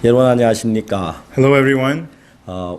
여러분 안녕하십니까? Hello, everyone.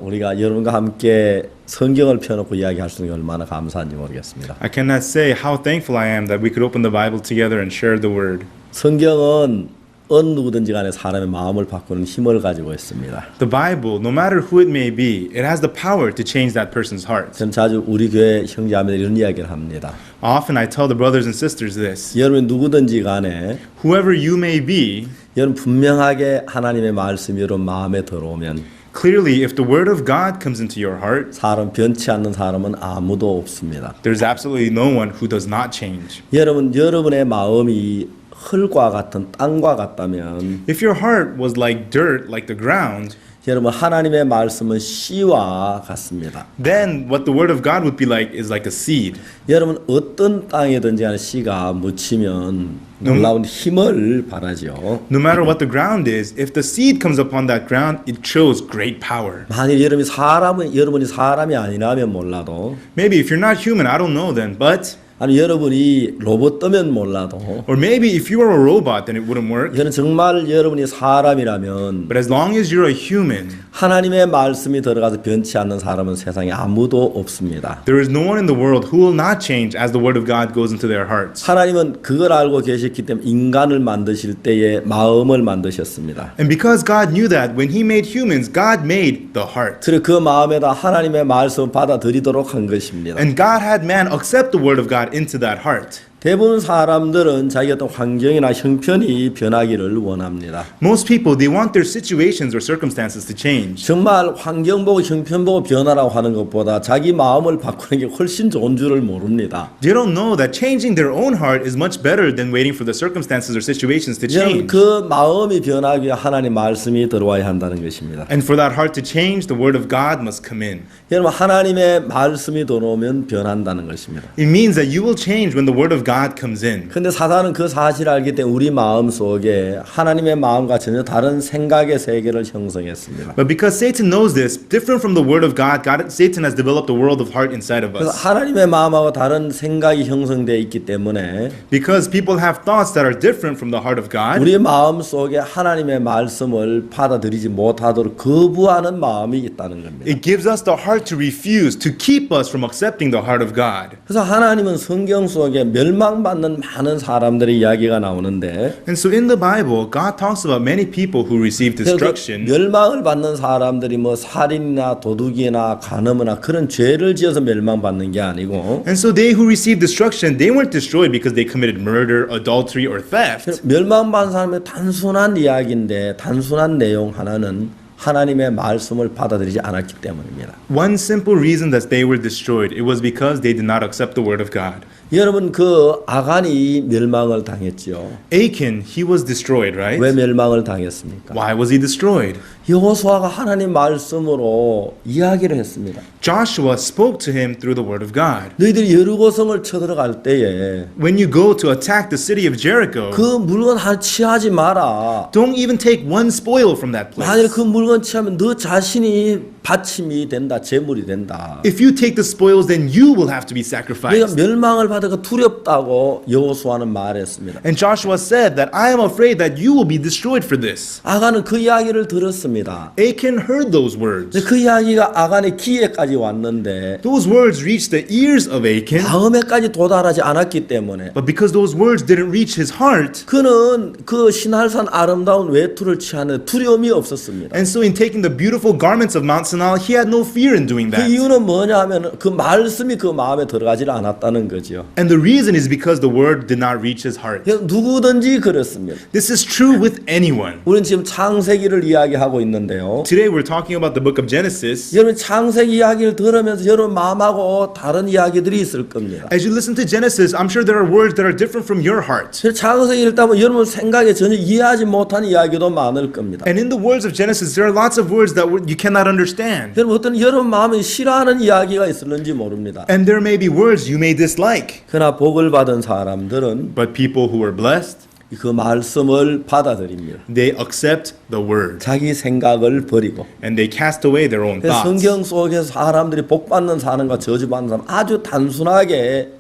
우리가 여러분과 함께 성경을 펴놓고 이야기할 수 있는 게 얼마나 감사한지 모르겠습니다. I cannot say how thankful I am that we could open the Bible together and share the Word. 성경은 어느 누구든지 간에 사람의 마음을 바꾸는 힘을 가지고 있습니다. The Bible, no matter who it may be, it has the power to change that person's heart. 저는 자주 우리 교회 형제자매들이 이런 이야기를 합니다. Often I tell the brothers and sisters this. 여러분 누구든지 간에 Whoever you may be, 여러분 분명하게 하나님의 말씀이 여러분 마음에 들어오면 clearly, if the Word of God comes into your heart, 사람 변치 않는 사람은 아무도 없습니다. there's absolutely no one who does not change. 여러분의 마음이 흙과 같은 땅과 같다면 If your heart was like dirt, like the ground, 여러분 하나님의 말씀은 씨와 같습니다. then what the Word of God would be like a seed. 여러분 어떤 땅이든지 간에 씨가 묻히면 놀라운 힘을 발하죠. No matter what the ground is, if the seed comes upon that ground, it shows great power. 만일 여러분이 사람이 아니라면 몰라도 Maybe if you're not human, I don't know then, but 아니 여러분이 로봇 뜨면 몰라도 or maybe if you were a robot, then it wouldn't work. 저는 정말 여러분이 사람이라면 But as long as you're a human, 하나님의 말씀이 들어가서 변치 않는 사람은 세상에 아무도 없습니다. there is no one in the world who will not change as the word of God goes into their hearts. 하나님은 그걸 알고 계셨기 때문에 인간을 만드실 때에 마음을 만드셨습니다. And because God knew that, when He made humans, God made the heart. 그리고 그 마음에다 하나님의 말씀을 받아들이도록 한 것입니다. And God had man accept the word of God into that heart. 대부분 사람들은 자기 어떤 환경이나 형편이 변하기를 원합니다. Most people, they want their situations or circumstances to change. 정말 환경 보고 형편 보고 변하라고 하는 것보다 자기 마음을 바꾸는 게 훨씬 좋은 줄을 모릅니다. They don't know that changing their own heart is much better than waiting for the circumstances or situations to 여러분 change. 그 마음이 변하기 위해 하나님 말씀이 들어와야 한다는 것입니다. And for that heart to change, the word of God must come in. 여러분 하나님의 말씀이 들어오면 변한다는 것입니다. It means that you will change when the word of God comes in. 근데 사단은 그 사실을 알기 때문에 우리 마음 속에 하나님의 마음과 전혀 다른 생각의 세계를 형성했습니다. But because Satan knows this, different from the word of God, Satan has developed a world of heart inside of 그래서 us. 하나님의 마음하고 다른 생각이 형성되어 있기 때문에 Because people have thoughts that are different from the heart of God, 우리 마음 속에 하나님의 말씀을 받아들이지 못하도록 거부하는 마음이 있다는 겁니다. it gives us the heart to refuse, to keep us from accepting the heart of God. 그래서 하나님은 성경 속에 멸망받는 많은 사람들의 이야기가 나오는데 And so in the Bible, God talks about many people who receive destruction. 멸망을 받는 사람들이 뭐 살인이나 도둑이나 간음이나 그런 죄를 지어서 멸망받는 게 아니고 And so they who received destruction, they weren't destroyed because they committed murder, adultery, or theft. 멸망받은 사람의 단순한 이야기인데 단순한 내용 하나는 하나님의 말씀을 받아들이지 않았기 때문입니다. One simple reason that they were destroyed, it was because they did not accept the word of God. 여러분 그 아간이 멸망을 당했죠. Achan, he was destroyed, right? 왜 멸망을 당했습니까? Why was he destroyed? 여호수아가 하나님 말씀으로 이야기를 했습니다. Joshua spoke to him through the word of God. 너희들이 여리고성을 쳐들어갈 때에 When you go to attack the city of Jericho, 그 물건 하나 취하지 마라. don't even take one spoil from that 만일 place. 그 물건 취하면 너 자신이 받침이 된다, 제물이 된다. If you take the spoils, then you will have to be 내가 sacrificed. 멸망을 받아가 두렵다고 여호수아는 말했습니다. And Joshua said that I am afraid that you will be destroyed for this. 아간은 그 이야기를 들었습니다. Achan heard those words. 근데 그 이야기가 아간의 귀에까지 왔는데 Those words reached the ears of Achan, 마음에까지 도달하지 않았기 때문에 but because those words didn't reach his heart, 그는 그 신할산 아름다운 외투를 취하는 두려움이 없었습니다. and so in taking the beautiful garments of Mount Sinai, he had no fear in doing 그 that. 이유는 뭐냐 하면 그 말씀이 그 마음에 들어가지 않았다는 거죠. And the reason is because the word did not reach his heart. 누구든지 그렇습니다. This is true with anyone. 우리는 지금 창세기를 이야기하고 있는데요. Today we're talking about the book of Genesis. 여러분 창세기 이야기를 들으면서 여러분 마음하고 다른 이야기들이 있을 겁니다. As you listen to Genesis, I'm sure there are words that are different from your heart. 창세기 읽다 보면 여러분 생각에 전혀 이해하지 못한 이야기도 많을 겁니다. And in the words of Genesis, there are lots of words that you cannot understand. 여러분 어떤 여러분 마음에 싫어하는 이야기가 있을는지 모릅니다. And there may be words you may dislike. 그러나 복을 받은 사람들은 But people who are blessed, 그 말씀을 받아들입니다. they accept the word. 자기 생각을 버리고. And they cast away their own thoughts. 성경 속에서 사람들이 복 받는 사람과 저주 받는 사람 아주 단순하게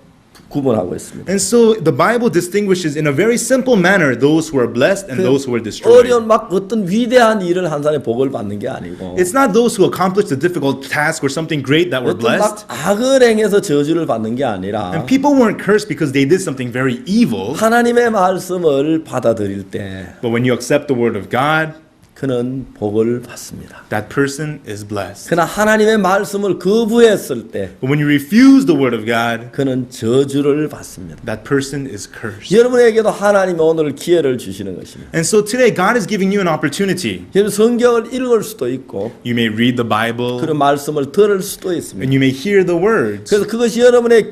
구분하고 있습니다. And so the Bible distinguishes in a very simple manner those who are blessed and those who are destroyed. 어려운 막 어떤 위대한 일을 한 사람이 복을 받는 게 아니고 It's not those who accomplish the difficult task or something great that were 어떤 막 blessed. 악을 행해서 저주를 받는 게 아니라 And people weren't cursed because they did something very evil. 하나님의 말씀을 받아들일 때 But when you accept the word of God, 그는 복을 받습니다. that person is blessed. 그러나 하나님의 말씀을 거부했을 때 But when you refuse the word of God, 그는 저주를 받습니다. that person is cursed. 여러분에게도 하나님이 오늘 기회를 주시는 것입니다. And so today, God is giving you an opportunity. 여러분 성경을 읽을 수도 있고 You may read the Bible 그런 말씀을 들을 수도 있습니다. and you may hear the words. 그래서 그것이 여러분의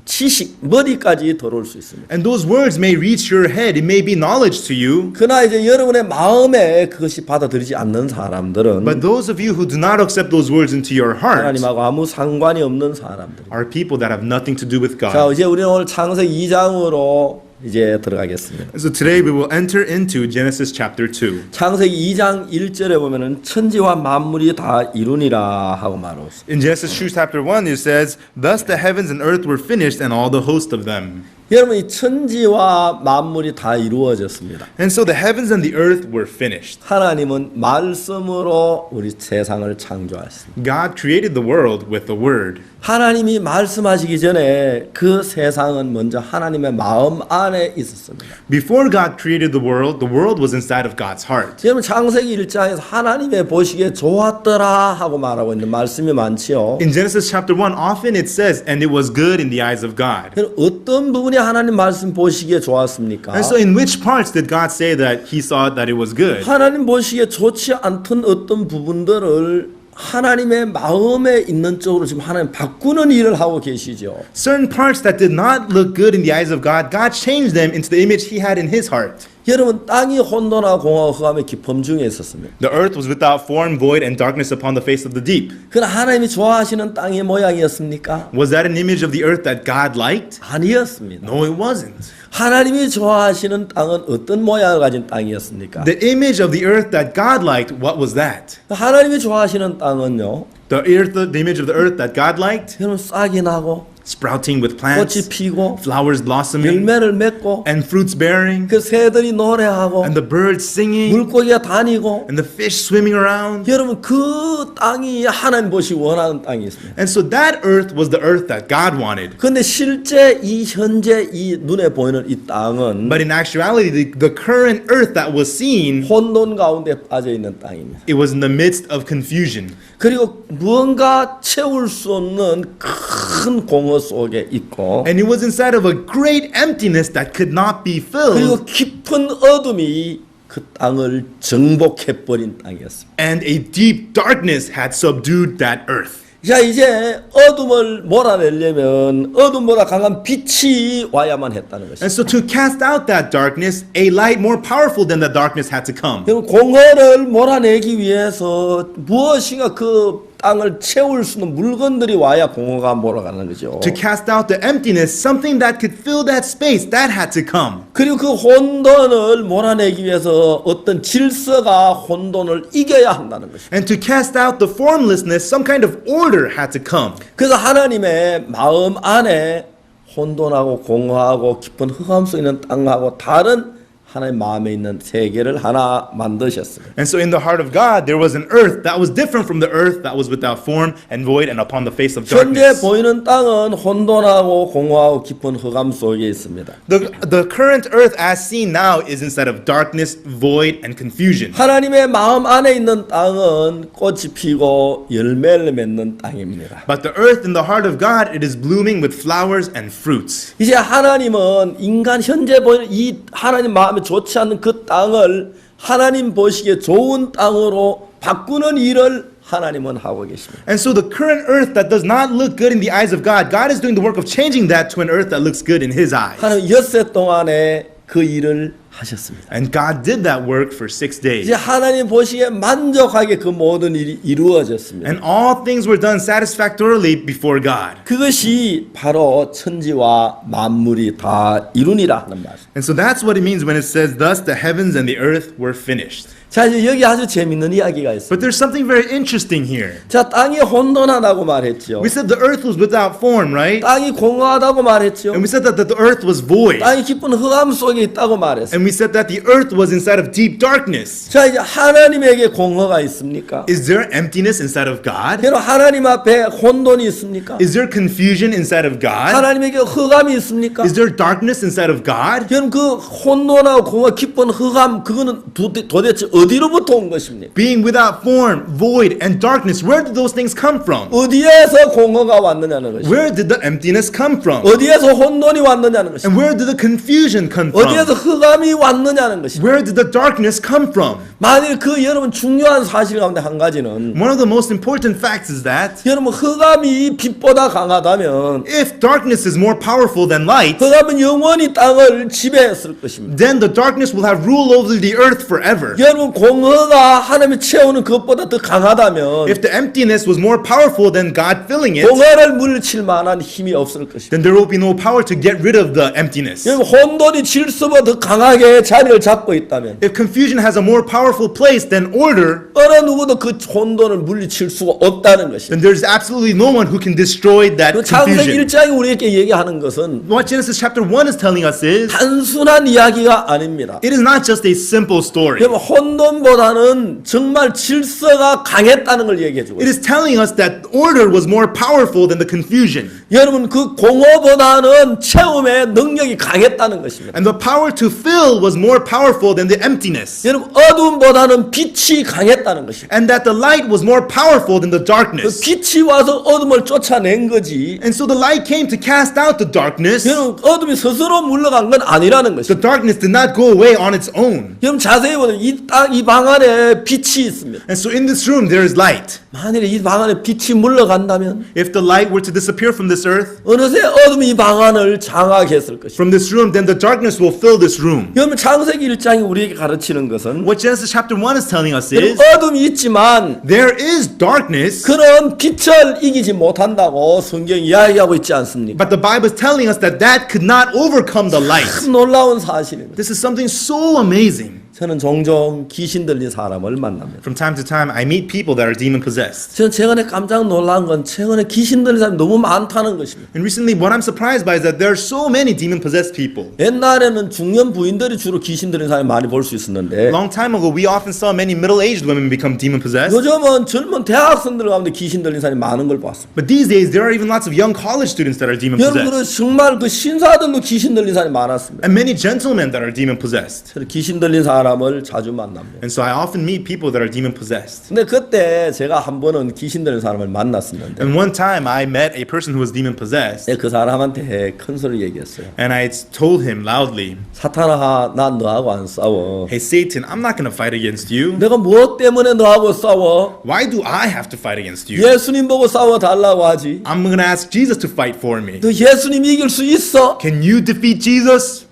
지식, 머리까지 들어올 수 있습니다. And those words may reach your head. It may be knowledge to you. 그러나 이제 여러분의 마음에 그것이 받아들이지 않는 사람들은 But those of you who do not accept those words into your heart 하나님하고 아무 상관이 없는 사람들. are people that have nothing to do with 자, God. 이제 우리는 오늘 창세기 2장으로 이제 들어가겠습니다. So today we will enter into Genesis chapter 2. 창세기 2장 1절에 보면은 천지와 만물이 다 이루니라 하고 말하고 있습니다. In Genesis 2 chapter 1 it says, Thus the heavens and earth were finished and all the host of them. 여러분 이 천지와 만물이 다 이루어졌습니다. And so the heavens and the earth were finished. 하나님은 말씀으로 우리 세상을 창조하셨습니다. God created the world with the word. 하나님이 말씀하시기 전에 그 세상은 먼저 하나님의 마음 안에 있었습니다. Before God created the world was inside of God's heart. 여러분 창세기 1장에서 하나님의 보시기에 좋았더라 하고 말하고 있는 말씀이 많지요. In Genesis chapter 1 often it says, And it was good in the eyes of God. 그럼 어떤 부분이 하나님 말씀 보시기에 좋았습니까? And so in which parts did God say that he saw that it was good? 하나님 보시기에 좋지 않던 어떤 부분들을 하나님의 마음에 있는 쪽으로 지금 하나님 바꾸는 일을 하고 계시죠. Certain parts that did not look good in the eyes of God, God changed them into the image he had in his heart. 여러분 땅이 혼돈하고 공허하고 흑암의 깊음 중에 있었습니다. The earth was without form, void, and darkness upon the face of the deep. 그러나 하나님이 좋아하시는 땅의 모양이었습니까? Was that an image of the earth that God liked? 아니었습니다. No, it wasn't. 하나님이 좋아하시는 땅은 어떤 모양을 가진 땅이었습니까? The image of the earth that God liked, what was that? 하나님이 좋아하시는 땅은요. The image of the earth that God liked, 여러분 싹이 나고 sprouting with 꽃이 plants, 피고 flowers blossoming, 열매를 맺고 and fruits bearing, 그 새들이 노래하고 and the birds singing, 물고기가 다니고 and the fish swimming around. 여러분 그 땅이 하나님 보시기 원하는 땅이 있습니다. And so that earth was the earth that God wanted. 그런데 실제 이 현재 이 눈에 보이는 이 땅은 But in actuality, the current earth that was seen, 혼돈 가운데 빠져 있는 땅입니다. it was in the midst of confusion. 그리고 무언가 채울 수 없는 큰 공허 속에 있고 And it was inside of a great emptiness that could not be filled. 그리고 깊은 어둠이 그 땅을 정복해 버린 땅이었습니다. And a deep darkness had subdued that earth. 자 이제 어둠을 몰아내려면 어둠보다 강한 빛이 와야만 했다는 것입니다. And so to cast out that darkness, a light more powerful than the darkness had to come. 여러분 공허를 몰아내기 위해서 무엇인가 그 땅을 채울 수 있는 물건들이 와야 공허가 몰아가는 거죠. To cast out the emptiness, something that could fill that space, that had to come. 그리고 그 혼돈을 몰아내기 위해서 어떤 질서가 혼돈을 이겨야 한다는 것입니다. And to cast out the formlessness, some kind of order had to come. 그래서 하나님의 마음 안에 혼돈하고 공허하고 깊은 흑암 속에 있는 땅하고 다른 하나님 마음에 있는 세계를 하나 만드셨습니다. And so in the heart of God, there was an earth that was different from the earth that was without form and void and upon the face of 현재 darkness. 보이는 땅은 혼돈하고 공허하고 깊은 흑암 속에 있습니다. The current earth as seen now is inside of darkness, void, and confusion. 하나님의 마음 안에 있는 땅은 꽃이 피고 열매를 맺는 땅입니다. But the earth in the heart of God, it is blooming with flowers and fruits. 이제 하나님은 인간 현재 보이는 이 하나님 마음에 좋지 않는 그 땅을 하나님 보시기에 좋은 땅으로 바꾸는 일을 하나님은 하고 계십니다. And so the current earth that does not look good in the eyes of God, God is doing the work of changing that to an earth that looks good in His eyes. 하나님 엿새 동안에 그 일을 하셨습니다. And God did that work for 6 days. 이제 하나님 보시기에 만족하게 그 모든 일이 이루어졌습니다. And all things were done satisfactorily before God. 그것이 바로 천지와 만물이 다 이루니라 하는 말씀. And so that's what it means when it says, Thus the heavens and the earth were finished. 자, 이제 여기 아주 재밌는 이야기가 있어요. But there's something very interesting here. 자, 땅이 혼돈하다고 말했죠. We said the earth was without form, right? 땅이 공허하다고 말했죠. And we said that the earth was void. 땅이 깊은 흑암 속에 있다고 말했어요. And we said that the earth was inside of deep darkness. 자, 이제 하나님에게 공허가 있습니까? Is there emptiness inside of God? 여러분, 하나님 앞에 혼돈이 있습니까? Is there confusion inside of God? 하나님에게 흑암이 있습니까? Is there darkness inside of God? 여러분, 그 혼돈하고 공허 깊은 흑암 그거는 도대체 어디로부터 온 것입니까? Being without form, void, and darkness, where did those things come from? 어디에서 공허가 왔느냐는 것입니다. Where did the emptiness come from? 어디에서 혼돈이 왔느냐는 것입니다. And where did the confusion come 어디에서 from? 흑암이 왔느냐는 것입니다. Where did the darkness come from? 만일 그 여러분 중요한 사실 가운데 한 가지는 One of the most important facts is that 여러분 흑암이 빛보다 강하다면 if darkness is more powerful than light, 흑암은 영원히 땅을 지배했을 것입니다. then the darkness will have rule over the earth forever. 여러분 공허가 하나님이 채우는 것보다 더 강하다면 If the emptiness was more powerful than God filling it, 공허를 물리칠 만한 힘이 없을 것입니다. then there will be no power to get rid of the emptiness. 여러분 혼돈이 질서보다 더 강하게 자리를 잡고 있다면 If confusion has a more powerful place than order, 어느 누구도 그 혼돈을 물리칠 수가 없다는 것입니다. then there's absolutely no one who can destroy that 그 창세기 confusion. 1장이 우리에게 얘기하는 것은 What Genesis chapter 1 is telling us is, 단순한 이야기가 아닙니다. it is not just a simple story. 여러분 혼돈보다는 정말 질서가 강했다는 걸 얘기해 주고 It is telling us that order was more powerful than the confusion. 여러분 그 공허보다는 체험의 능력이 강했다는 것입니다. And the power to fill was more powerful than the emptiness. 여러분 어둠보다는 빛이 강했다는 것입니다. And that the light was more powerful than the 그 darkness. 빛이 와서 어둠을 쫓아낸 거지. And so the light came to cast out the darkness. 여러분 어둠이 스스로 물러간 건 아니라는 The 것입니다. darkness did not go away on its own. 여러분 자세히 보면 이 방 안에 빛이 있습니다. And so in this room there is light. 만일에 이 방 안에 빛이 물러간다면 If the light were to disappear from this earth, 어느새 어둠이 이 방 안을 장악했을 것입니다. from this room, then the darkness will fill this room. 여러분 창세기 1장이 우리에게 가르치는 것은 What Genesis chapter 1 is telling us 여러분, is, 어둠이 있지만 there is darkness, 그런 빛을 이기지 못한다고 성경이 이야기하고 있지 않습니까? but the Bible is telling us that that could not overcome the light. 참 놀라운 사실입니다. This is something so amazing. 저는 종종 귀신 들린 사람을 만납니다. From time to time, I meet people that are demon possessed. 저는 최근에 깜짝 놀란 건 최근에 귀신 들린 사람이 너무 많다는 것입니다. And recently, what I'm surprised by is that there are so many demon possessed people. 옛날에는 중년 부인들이 주로 귀신 들린 사람이 많이 볼 수 있었는데 A long time ago, we often saw many middle-aged women become demon possessed. 요즘은 젊은 대학생들 가운데 귀신 들린 사람이 많은 걸 봤습니다. But these days, there are even lots of young college students that are demon 여러분 possessed. 정말 그 신사들도 귀신 들린 사람이 많았습니다. And many gentlemen that are demon possessed. 저는 귀신 들린 사람을 자주 만납니다. And so I often meet people that are demon possessed. 근데 그때 제가 한 번은 귀신 들린 사람을 만났었는데 And one time I met a person who was demon possessed, 그 사람한테 큰 소리 얘기했어요. and I told him loudly, 사탄아, 난 너하고 안 싸워. "Hey Satan, I'm not going to fight against you. 내가 무엇 때문에 너하고 싸워? Why do I have to fight against you? 예수님 보고 싸워 달라고 하지. I'm going to ask Jesus to fight for me. 너 예수님 이길 수 있어? Can you defeat Jesus?"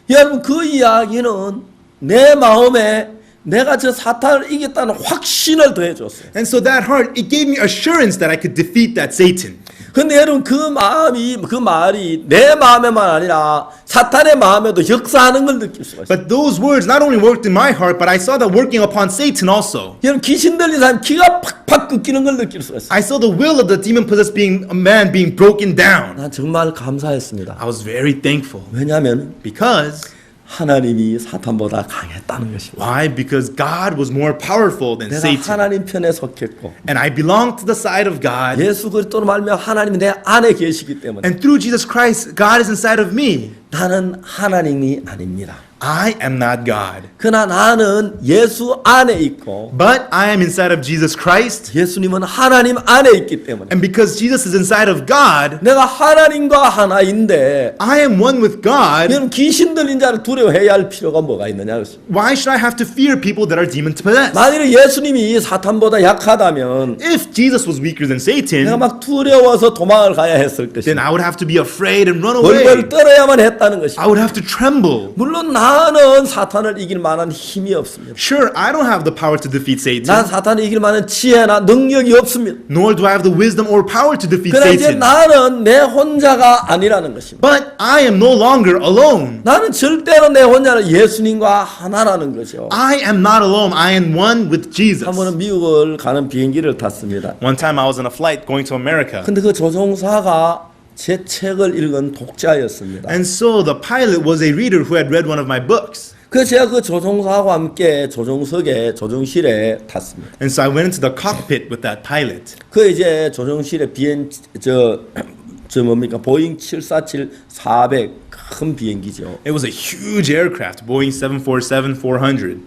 여러분 그 이야기는 내 마음에 내가 저 사탄을 이겼다는 확신을 더해줬어요. And so that heart, it gave me assurance that I could defeat that Satan. 근데 여러분 그 말이 내 마음에만 아니라 사탄의 마음에도 역사하는 걸 느낄 수가 있어요. But those words not only worked in my heart, but I saw that working upon Satan also. 여러분 귀신 들린 사람 기가 팍팍 꺾이는 걸 느낄 수가 있어요. I saw the will of the demon possessed being a man being broken down. 난 정말 감사했습니다. I was very thankful 왜냐하면 because 하나님이 사탄보다 강했다는 것입니다. why? Because God was more powerful than 내가 Satan. 하나님 편에 속했고 And I belong to the side of God. 예수 그리스도로 말미암아 하나님이 내 안에 계시기 때문에 And through Jesus Christ, God is inside of me. 나는 하나님이 아닙니다. I am not God. 그러나 나는 예수 안에 있고 But I am inside of Jesus Christ. 예수님은 하나님 안에 있기 때문에 And because Jesus is inside of God, 내가 하나님과 하나인데 I am one with God. 여러분 귀신 들린 자를 두려워해야 할 필요가 뭐가 있느냐. Why should I have to fear people that are demon possessed? 만일에 예수님이 사탄보다 약하다면 If Jesus was weaker than 내가 Satan, 막 두려워서 도망을 가야 했을 then 것이다. I would have to be afraid and run away. 벌벌 떨어야만 했다는 것이다. I would have to tremble. 물론 나 나는 사탄을 이길 만한 힘이 없습니다. Sure, I don't have the power to defeat Satan, 난 사탄을 이길 만한 지혜나 능력이 없습니다. nor do I have the wisdom or power to defeat 그러나 이제 Satan. 나는 내 혼자가 아니라는 것입니다. But I am no longer alone. 나는 절대로 내 혼자는 예수님과 하나라는 거죠. I am not alone. I am one with Jesus. 한 번은 미국을 가는 비행기를 탔습니다. One time I was on a flight going to America. 근데 그 조종사가 제 책을 읽은 독자였습니다. And so the pilot was a reader who had read one of my books. 그래서 제가 그 조종사하고 함께 조종석에 조종실에 탔습니다. And so I went into the cockpit with that pilot. 그 이제 조종실에 저 뭡니까 보잉 747-400 큰 비행기죠. It was a huge aircraft, Boeing 747-400.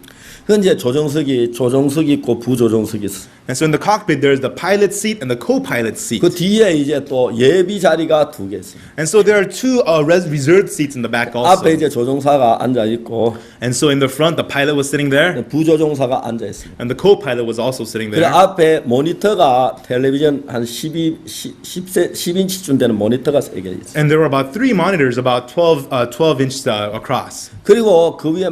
그 이제 조종석이 있고 부조종석이 있어. And so in the cockpit there's the pilot seat and the co-pilot seat. 그 뒤에 이제 또 예비 자리가 두 개 있습니다. And so there are two reserved seats in the back also. 앞에 이제 조종사가 앉아 있고 And so in the front the pilot was sitting there 부조종사가 앉아 있습니다. and the co-pilot was also sitting 그리고 there. 앞에 모니터가 텔레비전 한 10인치쯤 되는 모니터가 3개 있어요. And there were about 3 monitors about 12 inches across. 그리고 그 위에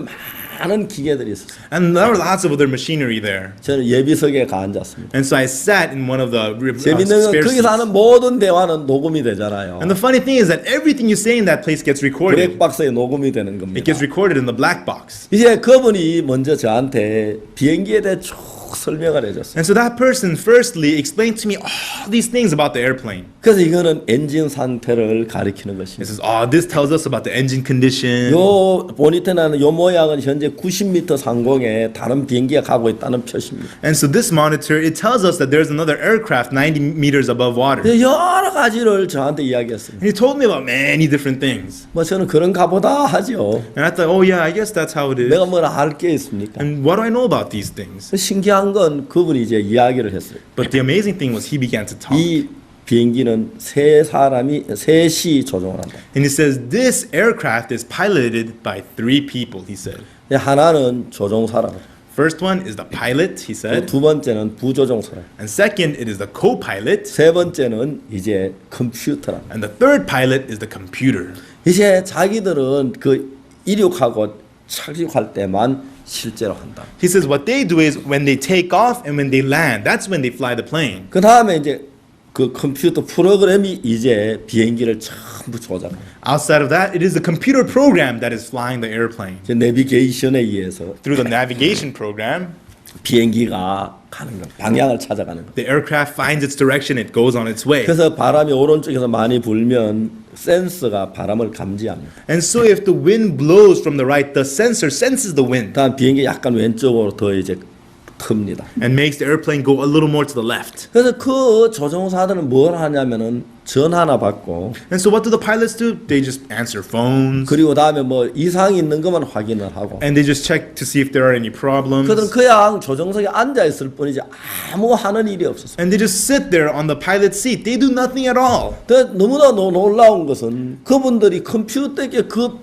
많은 기계들이 있었어요. And there were lots of other machinery there. 저는 예비석에 가 앉았습니다. And so I sat in one of the 재밌는 건 spare 거기서 seats. 하는 모든 대화는 녹음이 되잖아요. And the funny thing is that everything you say in that place gets recorded. 블랙박스에 녹음이 되는 It 겁니다. gets recorded in the black box. 이제 그분이 먼저 저한테 비행기에 대해 쭉 설명을 해줬어요. And so that person firstly explained to me all these things about the airplane. 그래서 이거는 엔진 상태를 가리키는 It 것입니다. says, oh, this tells us about the engine condition. 요 모니터는 요 모양은 현재 90m 상공에 다른 비행기가 가고 있다는 표시입니다. And so this monitor, it tells us that there's another aircraft 90 meters above water. 그래서 여러 가지를 저한테 이야기했습니다. And he told me about many different things. 뭐 저는 그런가 보다 하죠. And I thought, oh yeah, I guess that's how it is. 내가 뭘 알 게 있습니까? And what do I know about these things? 신기한 건 그분이 이제 이야기를 했어요. But the amazing thing was he began to talk. 이 비행기는 셋이 조종을 한다. And he says, this aircraft is piloted by 3 people, he said. 하나는 조종사라고. First one is the pilot, he said. 두 번째는 부조종사라고. And second, it is the co-pilot. 세 번째는 이제 컴퓨터라고. And the third pilot is the computer. 이제 자기들은 그 이륙하고 착륙할 때만 실제로 한다. He says what they do is when they take off and when they land, that's when they fly the plane. 그 다음에 이제 그 컴퓨터 프로그램이 이제 비행기를 전부 조작합니다. Outside of that, it is the computer program that is flying the airplane. 이제 내비게이션에 의해서 Through the navigation program, 비행기가 가는 거, 방향을 찾아가는 거. the aircraft finds its direction, it goes on its way. 그래서 바람이 오른쪽에서 많이 불면 센서가 바람을 감지합니다. And so if the wind blows from the right, the sensor senses the wind 다음 비행기 약간 왼쪽으로 더 이제 틉니다. and makes the airplane go a little more to the left. 그래서 그 조종사들은 뭘 하냐면은 전화나 받고 And so what do the pilots do? They just answer phones 그리고 다음에 뭐 이상이 있는 것만 확인을 하고 and they just check to see if there are any problems. 그들은 그냥 조종석에 앉아 있을 뿐이지 아무 하는 일이 없었어요. And they just sit there on the pilot seat. They do nothing at all. 너무나 놀라운 것은 그분들이 컴퓨터에 그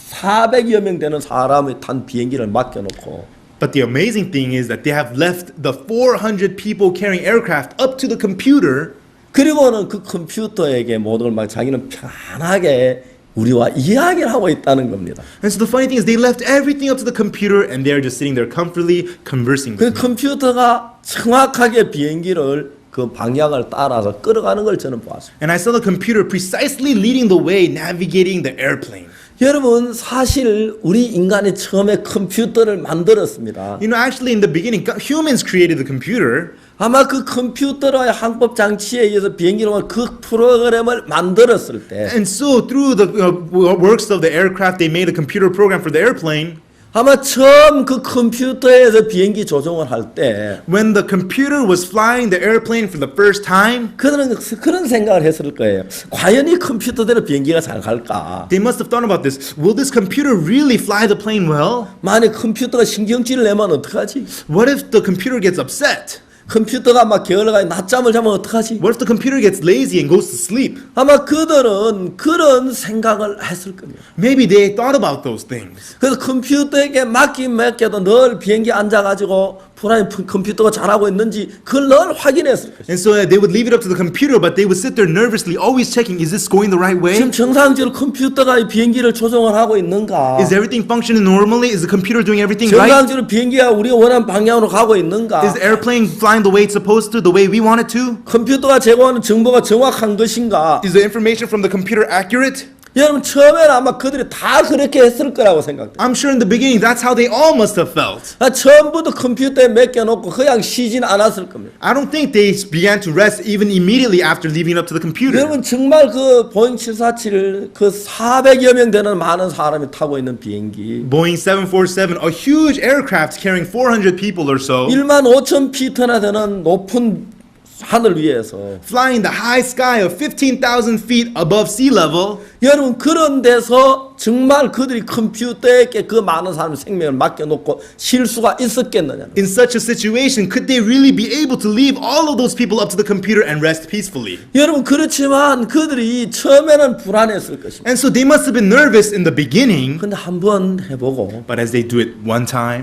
400여 명 되는 사람이 탄 비행기를 맡겨놓고 But the amazing thing is that they have left the 400 people carrying aircraft up to the computer. 그리고는 그 컴퓨터에게 모든 걸 막 자기는 편하게 우리와 이야기를 하고 있다는 겁니다. And so the funny thing is they left everything up to the computer and they're just sitting there comfortably conversing 그 with me. 컴퓨터가 정확하게 비행기를 그 방향을 따라서 끌어가는 걸 저는 보았습니다. And I saw the computer precisely leading the way, navigating the airplane. 여러분 사실 우리 인간이 처음에 컴퓨터를 만들었습니다. You know, actually in the beginning, humans created the computer. 아마 그 컴퓨터의 항법 장치에 의해서 비행기로 그 프로그램을 만들었을 때 And so through the works of the aircraft, they made a computer program for the airplane. 아마 처음 그 컴퓨터에서 비행기 조종을 할 때 When the computer was flying the airplane for the first time, 그들은 그런 생각을 했을 거예요. 과연 이 컴퓨터대로 비행기가 잘 갈까? they must have thought about this. Will this computer really fly the plane well? 만약 컴퓨터가 신경질을 내면 어떡하지? What if the computer gets upset? 컴퓨터가 막 게을러가 낮잠을 자면 어떡하지? What if the computer gets lazy and goes to sleep? 아마 그들은 그런 생각을 했을 겁니다. Maybe they thought about those things. 그래서 컴퓨터에게 맡겨도 늘 비행기 앉아가지고 불안해 컴퓨터가 잘하고 있는지 그걸 늘 확인했을 것이에요. And so they would leave it up to the computer, but they would sit there nervously, always checking, is this going the right way? 지금 정상적으로 컴퓨터가 이 비행기를 조종을 하고 있는가? Is everything functioning normally? Is the computer doing everything right? 정상적으로 비행기가 우리가 원하는 방향으로 가고 있는가? Is the airplane flying the way it's supposed to, the way we want it to? 컴퓨터가 제공하는 정보가 정확한 것인가? Is the information from the computer accurate? 여러분 처음에는 아마 그들이 다 그렇게 했을 거라고 생각돼요. I'm sure in the beginning that's how they all must have felt. 처음부터 컴퓨터에 맡겨놓고 그냥 쉬진 않았을 겁니다. I don't think they began to rest even immediately after leaving it up to the computer. 여러분 정말 그 보잉 747 그 400여 명 되는 많은 사람이 타고 있는 비행기 Boeing 747, a huge aircraft carrying 400 people or so, 15,000피트나 되는 높은 하늘 위에서 flying the high sky of 15,000 feet above sea level. 여러분 그런 데서 정말 그들이 컴퓨터에게 그 많은 사람의 생명을 맡겨놓고 쉴 수가 있었겠느냐. In such a situation, could they really be able to leave all of those people up to the computer and rest peacefully? 여러분 그렇지만 그들이 처음에는 불안했을 것입니다. And so they must have been nervous in the beginning, 근데 한번 해보고 but as they do it one time,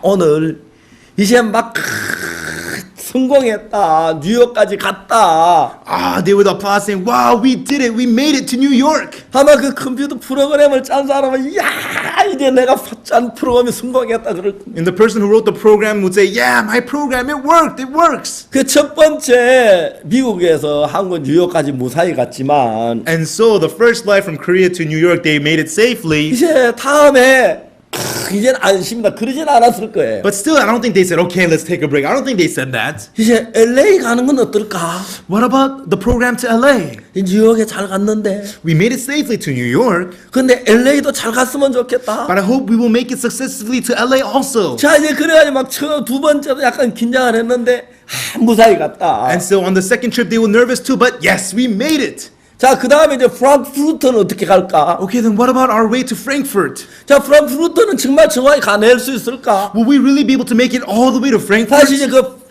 오늘 이제 막 성공했다 뉴욕까지 갔다 they would applaud saying, wow, we did it, we made it to New York. 아마 그 컴퓨터 프로그램을 짠 사람은 야 이제 내가 짠 프로그램이 성공했다 그럴 겁니다. And the person who wrote the program would say, yeah, my program, it worked, it works. 그 첫 번째 미국에서 한국 뉴욕까지 무사히 갔지만 And so the first flight from Korea to New York, they made it safely. 이제 다음에 이젠 안심이다 그러진 않았을 거예요. But still, I don't think they said, okay, let's take a break. I don't think they said that. 이제 LA 가는 건 어떨까? What about the program to LA? 뉴욕에 잘 갔는데 We made it safely to New York, 근데 LA도 잘 갔으면 좋겠다. but I hope we will make it successfully to LA also. 자 이제 그래가지고 막 처음 두 번째도 약간 긴장을 했는데 무사히 갔다. And so on the second trip, they were nervous too, but yes, we made it. 자 그 다음에 이제 프랑크푸르트는 어떻게 갈까? Okay, then what about our way to Frankfurt? 자 프랑크푸르트는 정말 정확히 가낼 수 있을까? Will we really be able to make it all the way to Frankfurt? 사실 이제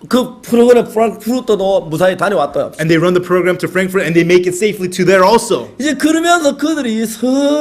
그 프로그램 프랑크푸르트도 무사히 다녀왔다. And they run the program to Frankfurt and they make it safely to there also. 이제 그러면서 그들이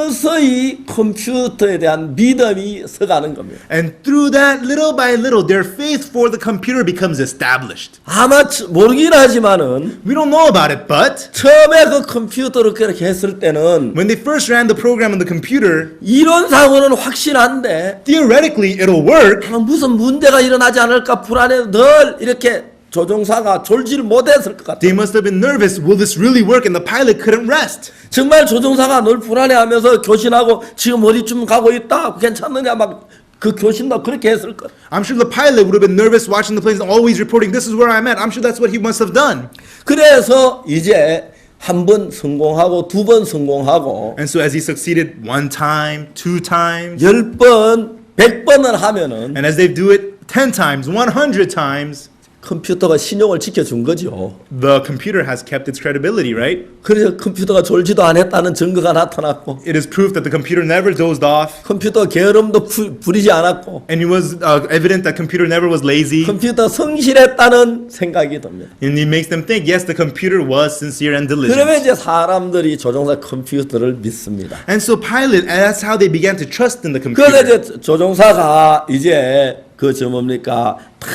서서히 컴퓨터에 대한 믿음이 서가는 겁니다. And through that, little by little, their faith for the computer becomes established. 아마 모르긴 하지만은 We don't know about it, but 처음에 그 컴퓨터를 그렇게 했을 때는 when they first ran the program on the computer, 이론상으로는 확실한데 theoretically it'll work, 무슨 문제가 일어나지 않을까 불안해 늘 이렇게 조종사가 졸지를 못했을 것 같아요. they must have been nervous. Will this really work? And the pilot couldn't rest. 정말 조종사가 늘 불안해하면서 교신하고 지금 어디쯤 가고 있다 괜찮느냐 막 그 교신도 그렇게 했을 것. I'm sure the pilot would have been nervous watching the planes and always reporting, this is where I'm at. I'm sure that's what he must have done. 그래서 이제 한 번 성공하고 두 번 성공하고 And so as he succeeded one time, two times, 10번, 100번을 하면은 and as they do it 10 times, 100 times, 컴퓨터가 신용을 지켜준 거죠. the computer has kept its credibility, right? 그래서 컴퓨터가 졸지도 않았다는 증거가 나타났고 It is proof that the computer never dozed off, 컴퓨터 게으름도 부리지 않았고 and it was evident that computer never was lazy. 컴퓨터 성실했다는 생각이 듭니다. And it makes them think, yes, the computer was sincere and 그러면 diligent. 이제 사람들이 조종사 컴퓨터를 믿습니다. And so pilot, and that's how they began to trust in the 그래서 computer. 이제 조종사가 이제 그 저 뭡니까 다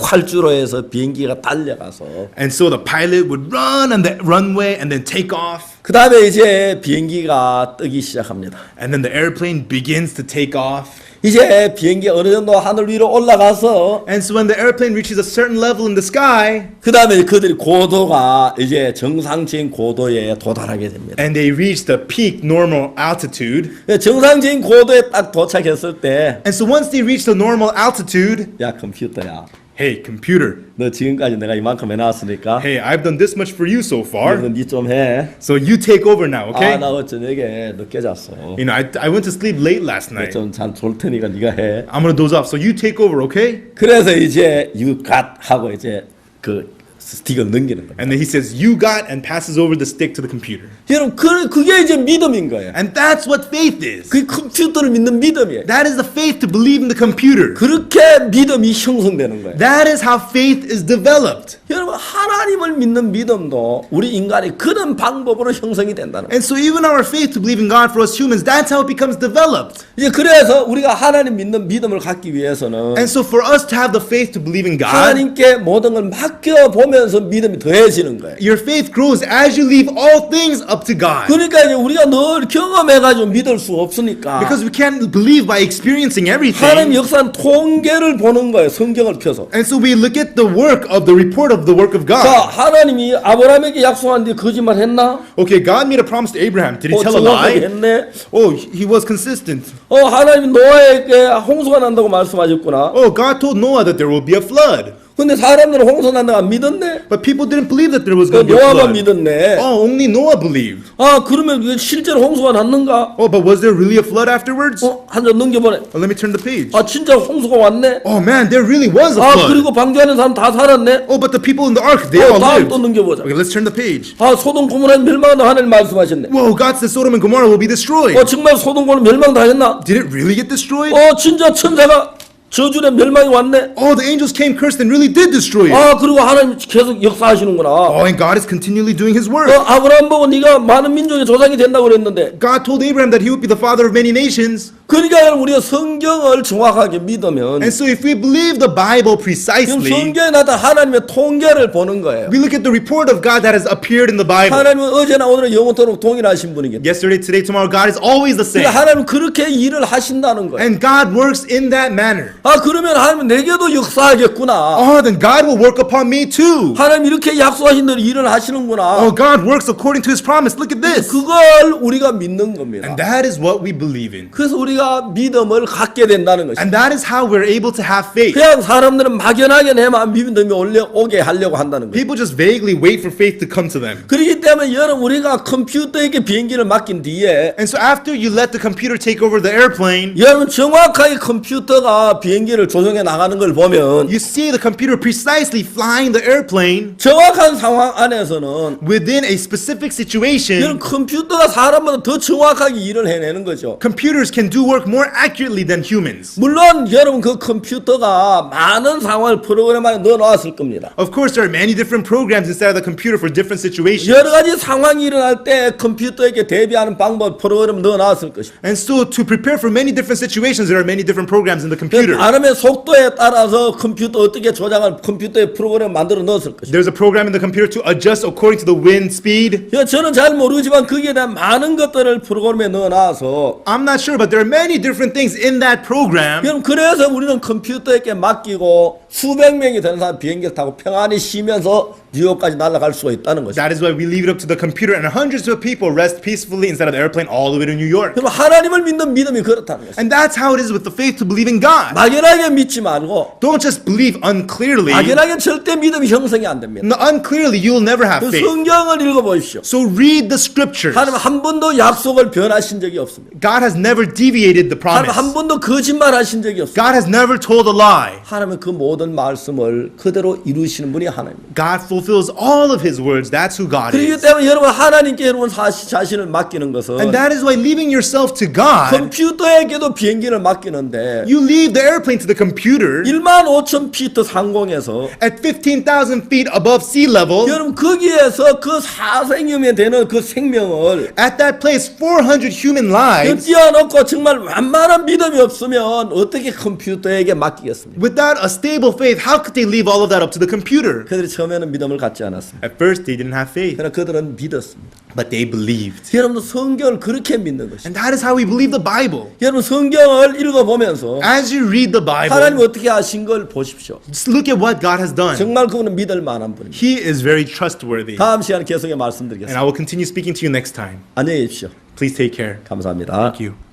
활주로 해서 비행기가 달려가서 And so the pilot would run on the runway and then take off. 그 다음에 이제 비행기가 뜨기 시작합니다. And then the airplane begins to take off. 이제 비행기 어느 정도 하늘 위로 올라가서 And so when the airplane reaches a certain level in the sky, 그 다음에 그들이 고도가 이제 정상적인 고도에 도달하게 됩니다. and they reach the peak normal altitude. 정상적인 고도에 딱 도착했을 때, And so once they reach the normal altitude, 야 컴퓨터야, hey, computer, 너 지금까지 내가 이만큼 해놨으니까, hey, I've done this much for you so far. 너 니 좀 해. So you take over now, okay? 나 저녁에 늦게 잤어. You know, I went to sleep late last night. 좀잠 테니까 네가 해. I'm gonna doze off. So you take over, okay? 그래서 이제 you got 하고 이제 그 스틱을 넘기는 겁니다. And then he says, you got, and passes over the stick to the computer. 여러분 그게 이제 믿음인 거예요. And that's what faith is. 그 컴퓨터를 믿는 믿음이에요. That is the faith to believe in the computer. 그렇게 믿음이 형성되는 거예요. That is how faith is developed. 여러분 하나님을 믿는 믿음도 우리 인간이 그런 방법으로 형성이 된다는 거예요. And so even our faith to believe in God for us humans, that's how it becomes developed. 이제 그래서 우리가 하나님 믿는 믿음을 갖기 위해서는 And so for us to have the faith to believe in God, 하나님께 모든 걸 맡겨 보면서 믿음이 더해지는 거예요. your faith grows as you leave all things up to God. 그러니까 이제 우리가 늘 경험해가지고 믿을 수 없으니까 Because we can't believe by experiencing 하나님 everything. 역사는 통계를 보는 거예요. 성경을 펴서. And so we look at the work of the report of the work of 자, God. 하나님이 아브라함에게 약속한 뒤 거짓말 했나? Okay, God made a promise to Abraham. Did he tell a 정확하게 lie? 했네. Oh, he was consistent. 하나님이 노아에게 홍수가 난다고 말씀하셨구나. Oh, God told Noah that there will be a flood. 근데 사람들은 홍수 난다고 안 믿었네. But people didn't believe that there was going to be a 노아만 flood. 믿었네. Oh, only Noah believed. 그러면 이게 실제로 홍수가 났는가? Oh, but was there really a flood afterwards? 한 점 넘겨보네. Let me turn the page. 진짜 홍수가 왔네. Oh man, there really was a flood. 그리고 방주하는 사람 다 살았네. Oh, but the people in the ark, they all 다음 lived. 또 넘겨보자. Okay, let's turn the page. 소돔 고모라 멸망한다 하나님 말씀하셨네. Whoa, God said Sodom and Gomorrah will be destroyed. 정말 소돔 고모라 멸망당했나? Did it really get destroyed? 진짜 천사가 저주에 멸망이 왔네. Oh, the angels came cursed and really did destroy it. 그리고 하나님 계속 역사하시는구나. Oh, and God is continually doing his work. 아브라함 보고 네가 많은 민족의 조상이 된다고 그랬는데 God told Abraham that he would be the father of many nations. 그러니까 우리가 성경을 정확하게 믿으면 And so if we believe the Bible 지금 precisely, 성경에 나타난 하나님의 통계를 보는 거예요. we look at the report of God that has appeared in the Bible. 하나님은 어제나 오늘은 영원토록 동일하신 분이겠다. Yesterday, today, tomorrow, God is always the same. 그러니까 하나님은 그렇게 일을 하신다는 거예요. And God works in that manner. 그러면 하나님은 내게도 역사하겠구나. Oh, then God will work upon me too. 하나님 이렇게 약속하신 대로 일을 하시는구나. Oh, God works according to his promise. Look at this. 그걸 우리가 믿는 겁니다. And that is what we believe in. 그래서 우리가 믿음을 갖게 된다는 것이죠. And that is how we're able to have faith. 그냥 사람들은 막연하게 내만 믿음이 오게 하려고 한다는 거예요. People just vaguely wait for faith to come to them. 그렇기 때문에 여러분 우리가 컴퓨터에게 비행기를 맡긴 뒤에 And so after you let the computer take over the airplane, 여러분 정확하게 컴퓨터가 비행기를 조종해 나가는 걸 보면 you see the computer precisely flying the airplane 정확한 상황 안에서는 within a specific 여러분 situation. 컴퓨터가 사람보다 더 정확하게 일을 해내는 거죠. Computers can do work more accurately than humans. 물론 여러분 그 컴퓨터가 많은 상황을 프로그램 안에 넣어놨을 겁니다. Of course, there are many different programs inside of the computer for different situations. 여러 가지 상황이 일어날 때 컴퓨터에게 대비하는 방법 프로그램 넣어놨을 것입니다. And so to prepare for many different situations, there are many different programs in the computer. 바람의 속도에 따라서 컴퓨터 어떻게 조작할 컴퓨터에 프로그램 만들어 넣었을 것입니다. There's a program in the computer to adjust according to the wind speed. 저는 잘 모르지만 거기에 대한 많은 것들을 프로그램에 넣어놔서 I'm not sure, but there are many different things in that program. 여러분 그래서 우리는 컴퓨터에게 맡기고 수백 명이 되는 사람 비행기를 타고 평안히 쉬면서 뉴욕까지 날아갈 수가 있다는 것입니다. That is why we leave it up to the computer and hundreds of people rest peacefully inside of the airplane all the way to New York. 여러분 하나님을 믿는 믿음이 그렇다는 것입니다. And that's how it is with the faith to believe in God. 막연하게 믿지 말고 Don't just believe unclearly. 막연하게 절대 믿음이 형성이 안 됩니다. No, unclearly, you will never have 그 faith. 성경을 읽어보십시오. So read the scriptures. 하나님 한 번도 약속을 변하신 적이 없습니다. God has never deviated the 하나님 promise. 한 번도 거짓말 하신 적이 없습니다. God has never told a lie. 하나님은 그 모든 말씀을 그대로 이루시는 분이 하나님입니다. God fulfills all of his words. That's who God 그렇기 is. 때문에 여러분 하나님께 여러분 자신을 맡기는 것은 And that is why leaving yourself to God, 컴퓨터에게도 비행기를 맡기는데 you leave the airplane to the computer 15,000피트 상공에서 at 15,000 feet above sea level. 여러분 거기에서 그 사생명에 되는 그 생명을 At that place, 400 human lives. 띄워놓고 정말 완만한 믿음이 없으면 어떻게 컴퓨터에게 맡기겠습니까? Without a stable faith, how could they leave all of that up to the computer? 그들이 처음에는 믿음을 갖지 않았습니다. At first, they didn't have faith, 그러나 그들은 믿었습니다. but they believed. 여러분 성경을 그렇게 믿는 것입니다. And that is how we believe the Bible. 여러분 성경을 읽어보면서 As you read the 하나님 Bible, 어떻게 하신 걸 보십시오. just look at what God has done. 정말 그분은 믿을 만한 분입니다. He is very trustworthy. 다음 시간에 계속해 And 말씀드리겠습니다. I will continue speaking to you next time. 안녕히 계십시오. Please take care. 감사합니다. Thank you.